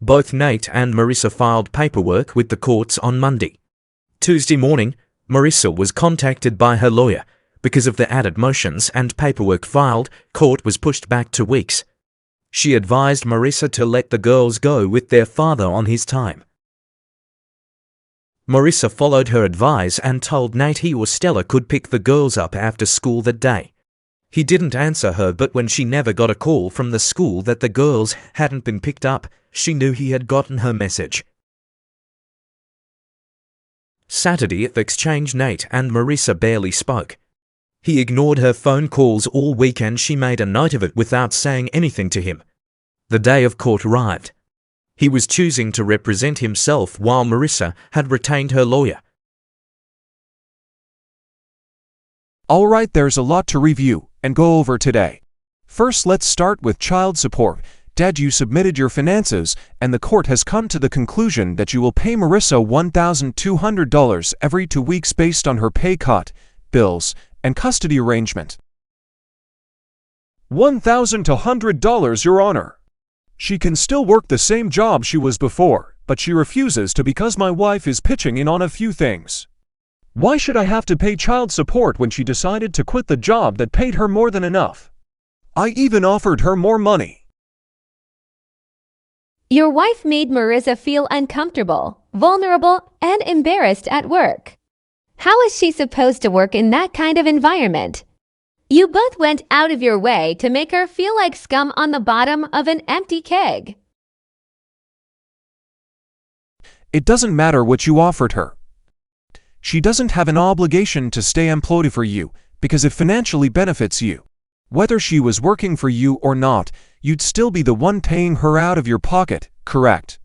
Both Nate and Marissa filed paperwork with the courts on Monday. Tuesday morning, Marissa was contacted by her lawyer. Because of the added motions and paperwork filed, court was pushed back 2 weeks. She advised Marissa to let the girls go with their father on his time. Marissa followed her advice and told Nate he or Stella could pick the girls up after school that day. He didn't answer her, but when she never got a call from the school that the girls hadn't been picked up, she knew he had gotten her message. Saturday at the exchange, Nate and Marissa barely spoke. He ignored her phone calls all week and she made a note of it without saying anything to him. The day of court arrived. He was choosing to represent himself while Marissa had retained her lawyer. Alright, there's a lot to review and go over today. First, let's start with child support. Dad, you submitted your finances, and the court has come to the conclusion that you will pay Marissa $1,200 every 2 weeks based on her pay cut, bills, and custody arrangement. $1,200, Your Honor. She can still work the same job she was before, but she refuses to because my wife is pitching in on a few things. Why should I have to pay child support when she decided to quit the job that paid her more than enough? I even offered her more money. Your wife made Marissa feel uncomfortable, vulnerable, and embarrassed at work. How is she supposed to work in that kind of environment? You both went out of your way to make her feel like scum on the bottom of an empty keg. It doesn't matter what you offered her. She doesn't have an obligation to stay employed for you because it financially benefits you. Whether she was working for you or not, you'd still be the one paying her out of your pocket, correct?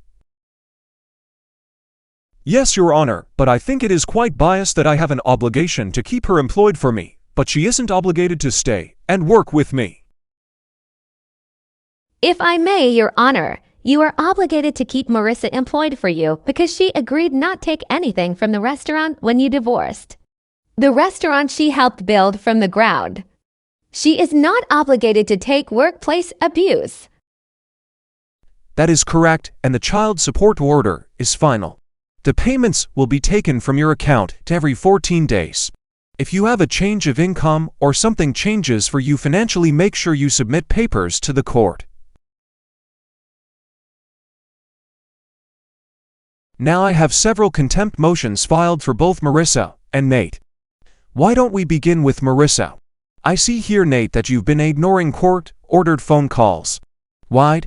Yes, Your Honor, but I think it is quite biased that I have an obligation to keep her employed for me, but she isn't obligated to stay and work with me. If I may, Your Honor, you are obligated to keep Marissa employed for you because she agreed not take anything from the restaurant when you divorced. The restaurant she helped build from the ground. She is not obligated to take workplace abuse. That is correct, and the child support order is final. The payments will be taken from your account every 14 days. If you have a change of income or something changes for you financially, make sure you submit papers to the court. Now I have several contempt motions filed for both Marissa and Nate. Why don't we begin with Marissa? I see here, Nate, that you've been ignoring court-ordered phone calls. Why?